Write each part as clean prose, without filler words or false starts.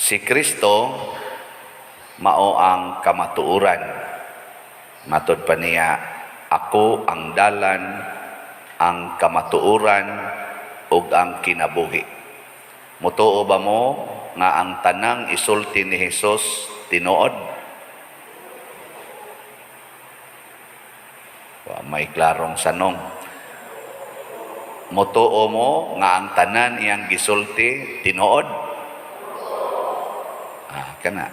Si Kristo mao ang kamatuoran. Matod pa niya, ako ang dalan, ang kamatuoran, ug ang kinabuhi. Mutuo ba mo nga ang tanang isulti ni Hesus tinuod? May klarong sanong. Mutuo mo nga ang tanan iyang gisulti tinuod? Kana.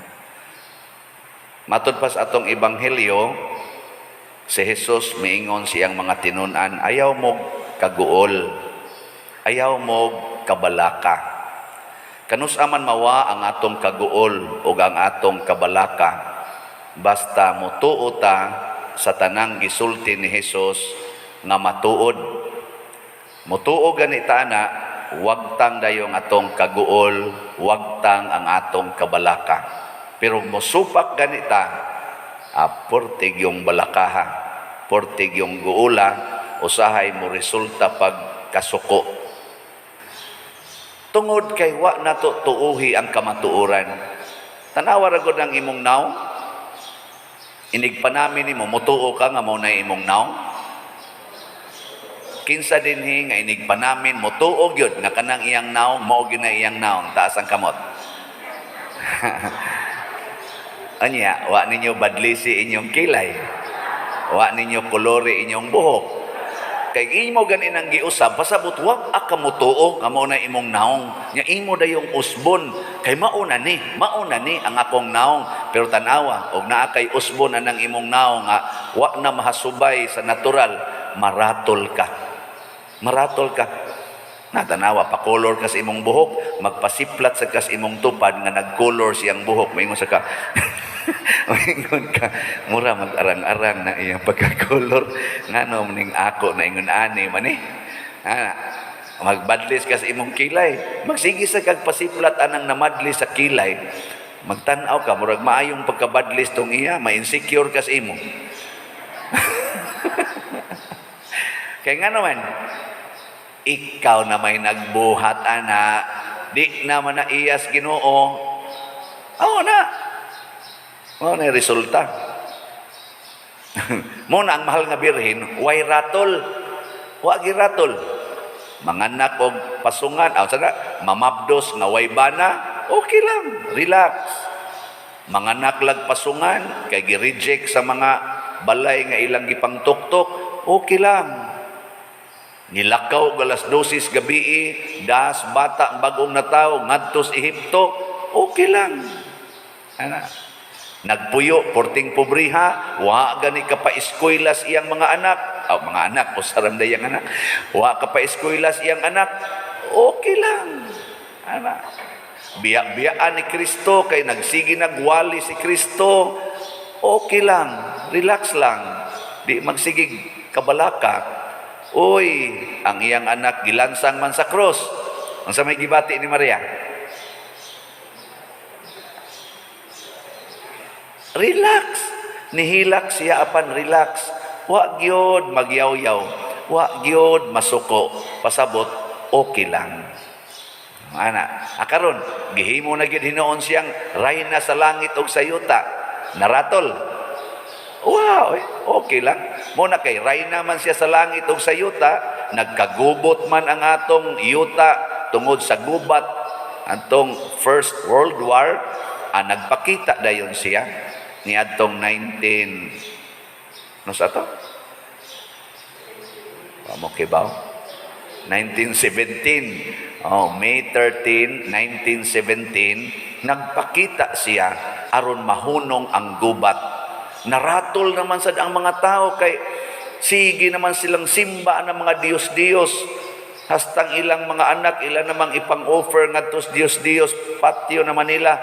Matod pa sa atong ebanghelyo, si Jesus miingon siyang mga tinun-an, ayaw mo kaguol, ayaw mo kabalaka. Kanusa man mawa ang atong kaguol o ang atong kabalaka, basta mutuo ta sa tanang gisulti ni Jesus nga matuod. Mutuo ganita na, wag tang dayong atong kaguol, wag tang ang atong kabalaka. Pero musupak ganita, portig yung balakaha, portig yung guula, usahay mo resulta pag kasuko. Tungod kay wa nato tuuhi ang kamatuoran. Tanawa ra gud ang imong naw. Inigpanamin nimo mutuo ka nga mao na imong naw. Kinsa dinhi nga inigpanamin mutuo gyud nga kanang iyang naw mao gyud na iyang naw, taas ang kamot. Anya, wa ninyo badlisi inyong kilay. Wa ninyo kolore inyong buhok. Kay imo ganin ang giusab, pasabot wag ka mutuo nga mao na imong naong. Nya imo dayong usbon kay mauna ni ang akong naong. Pero tanawa og naa kay usbon anang imong naong nga wa na mahasubay sa natural, maratol ka. Maratol ka. Natanawa pa color ka sa imong buhok, magpasiplat sa kas imong tupad nga nag-color siyang buhok, maingon sa ka. Maingon ka, mura mag-arang-arang na iyang pagka-color. Ngano ning ako na ingon ani man eh. Magbadlis ka sa imong kilay. Magsigi sa kagpasiplat anang namadli sa kilay. Magtan-aw ka, murag maayong pagkabadlis tong iya, ma-insecure ka sa imo. Kaya nga naman, ikaw na may nagbuhat, ana, di naman na iyas Ginoo. Oo na. Oo na yung resulta. Muna ang mahal nga birhin, way ratol. Wagi ratol. Manganak og pasungan. Sana, mamabdos nga way bana, okay lang, relax. Manganak lag pasungan, kay gi-reject sa mga balay nga ilang gipangtuktok, okay lang. Nilakaw galas 12 gabi, das bata bagong nataw ngadtos Ehipto, okay lang. Ana. Nagpuyo porting pobriha, wa gani ka pa eskwela's iyang mga anak. Mga anak o saram dayang anak. Wa ka pa eskwela's iyang anak. Okay lang. Ana. Biya-biyaan ni Kristo kay nagsigi nagwali si Kristo. Okay lang. Relax lang. Di magsigig kabalaka. Uy, ang iyang anak gilansang man sa cross. Ang sa may gibati ni Maria. Relax. Nihilak siya apan relax. Wa gyud magyaw-yaw. Wa gyud masuko. Pasabot, okay lang. Ana, karon gihimo na gyud hinuon siyang rayna sa langit ug sa yuta. Naratol. Wow, okay lang. Muna kay rayna man siya sa langit ug sa yuta, nagkagubot man ang atong yuta tungod sa gubat atong First World War, nagpakita dayon siya ni atong 19 no sa to? Mo kibaw. 1917. May 13, 1917, nagpakita siya aron mahunong ang gubat. Naratol naman sad ang mga tao kay sige naman silang simba ng mga Diyos-Diyos. Hastang ilang mga anak, ilan namang ipang-offer ngadtos Diyos-Diyos, patio naman nila.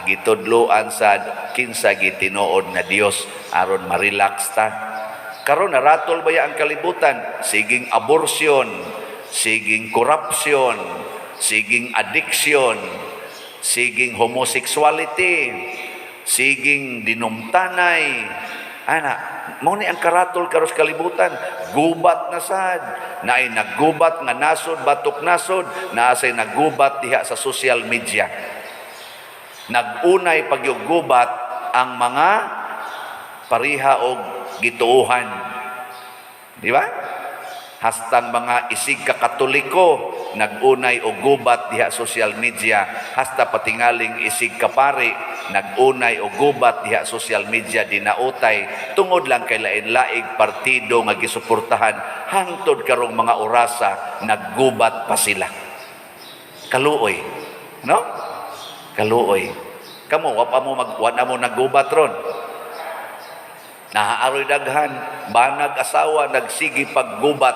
Gitudloan sad kinsa gitinuod na Dios aron ma-relax ta. Karon naratol ba ang kalibutan? Siging abortion, siging corruption, siging addiction, siging homosexuality, siging dinumtanay. Mao ni ang karatol karos kalibutan. Gubat na sad. Naay naggubat nga nasod, batok nasod, naasay naggubat diha sa social media. Nagunay pagyugubat ang mga pariha og gituuhan. Di ba? Hastang mga isig ka Katoliko nagunay og gubat diha social media, hasta patingaling isig ka pari nagunay og gubat diha social media dinautay tungod lang kay lain-laing partido nga gisuportahan hangtod karong mga orasa naggubat pa sila. Kaluoy, no? Kaluoy. Kamo wa pa mo naggubat ron. Nahaaroy daghan, banag asawa nagsigi paggubat,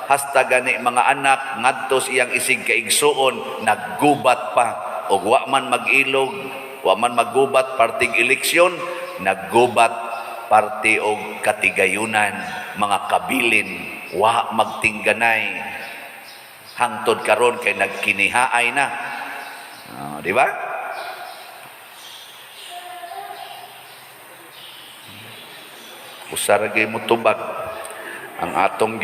hasta gani mga anak ngadto iyang isig kaigsuon naggubat pa, og wa man mag-ilog, wa man maggubat parting eleksyon, naggubat parte og katigayunan, mga kabilin, wa magtingganay. Hangtod karon kay nagkinihaay na. Di ba? Usara gay mo tubag ang atong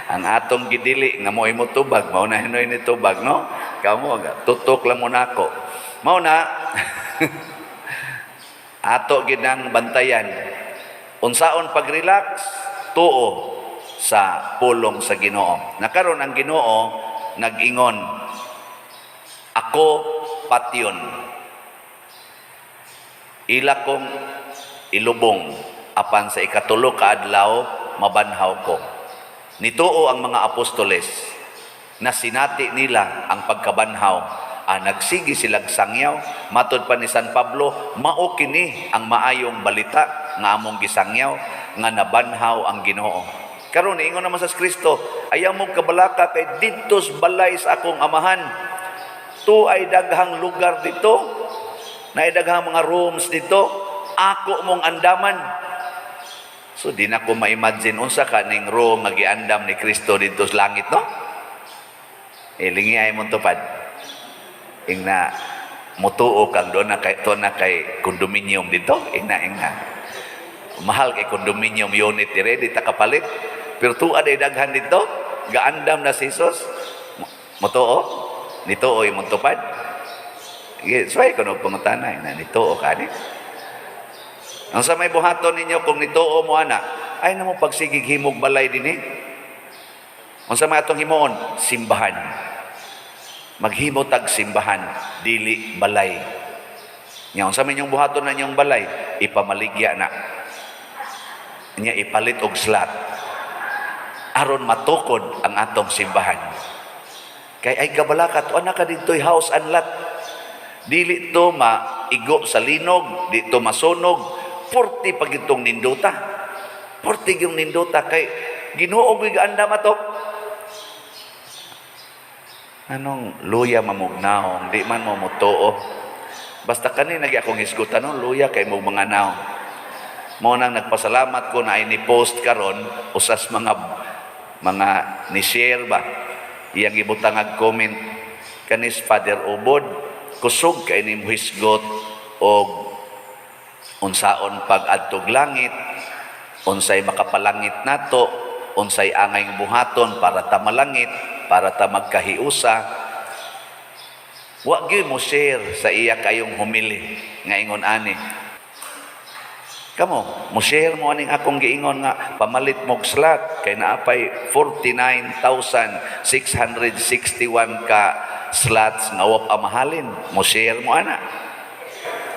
ang atong gidili nga mo'y mo tubag mao na hinoy ni tubag, no? Kamo tutok lang mo nako mao na. Ato ginang bantayan unsaon pag-relax, tuo sa pulong sa Ginoo. Nakaron ang Ginoo nag-ingon, ako patyon, ila kong ilubong, apan sa ikatulo ka adlaw mabanhaw ko. Nituo ang mga apostoles na sinati nila ang pagkabanhaw. Nagsigi silang sangyaw, matod pa ni San Pablo, mao kini ang maayong balita nga among gisangyaw nga nabanhaw ang Ginoo. Karon ingon naman sa Kristo, ayaw mo kabalaka kay didtos balay sa akong amahan. Tu ay daghang lugar dito, na daghang mga rooms dito, ako mong andaman. So di na ko ma-imagine unsa ka ning room nga giandam ni Kristo dito sa langit, no? Lingi ay mong tupad. Ingna mutuo kang doon na kay condominium dito, ingna. Mahal kay condominium unit dire di ta kapalit. Pero tuad ay daghan dito, gaandam na si Jesus. Mutuo, nituo imong tupad. Sway ko no pangutanay na nituo ka ni. Ang sa may buhaton ninyo kung nituo mo ana, ay namo pagsigig himog balay dinhi. Ang sa may atong himuon, simbahan. Maghimo tag simbahan, dili balay. Nya sa may inyong buhaton na inyong balay, ipamaligya na. Nya ipalit og slot. Aron matukod ang atong simbahan. Kay ay kabalakat, ana ka dito'y house and lot. Dili to maigo sa linog, di to masunog. 40 pag itong ninduta. 40 yung ninduta kay Ginoo gyud gaandam ato. Anong luya mamugnaw, di man mo mutuo. Basta kani nagi akong isgutan no, luya kay mo mga naw. Mo nang nagpasalamat ko na ini post karon usas mga ni-share ba. Iyang ibutang ag comment kanis Father Ubod, kusog kay ni muhisgot og unsaon pag-adtog langit, unsay makapalangit nato, unsay angay buhaton para ta malangit, para ta magkahiusa. Wa gyud mo share sa iya kayong humili nga ingon ani. Kamo, mo share mo aning akong giingon nga pamalit mog slot kay naapay 49,661 ka slots nga wa amahalin. Mo share mo ana.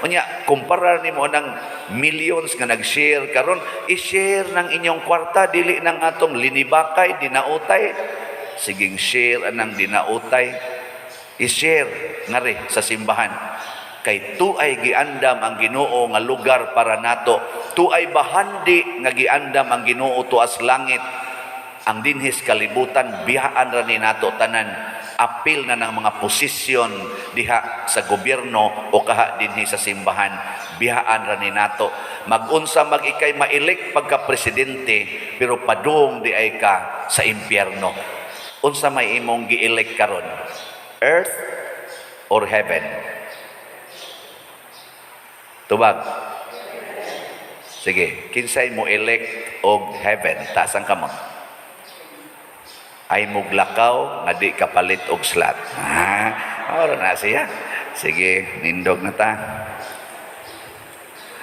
Unya, kumpara ni mo ng millions nga nag-share karon, i-share ng inyong kwarta, dili ng atong linibakay, dinautay. Siging share anang dinautay. I-share nga rin sa simbahan. Kay tuay giandam ang Ginoo nga lugar para nato. Tuay bahandi nga giandam ang Ginoo tuas langit. Ang dinhis kalibutan, biyaan ra ni nato tanan. Apil na ng mga posisyon diha sa gobyerno o kaha dinhi sa simbahan, biyaan ra ni nato. Magunsa mag-ikay mailik pagka presidente pero padung di ay ka sa impyerno. Unsa may imong gi-elect karon? Earth or heaven? Tubag. Sige, kinsay mo elect og heaven? Tasan ka mo? Ay muglakaw nga di kapalit og slot. Ora na siya. Sige, nindog na ta.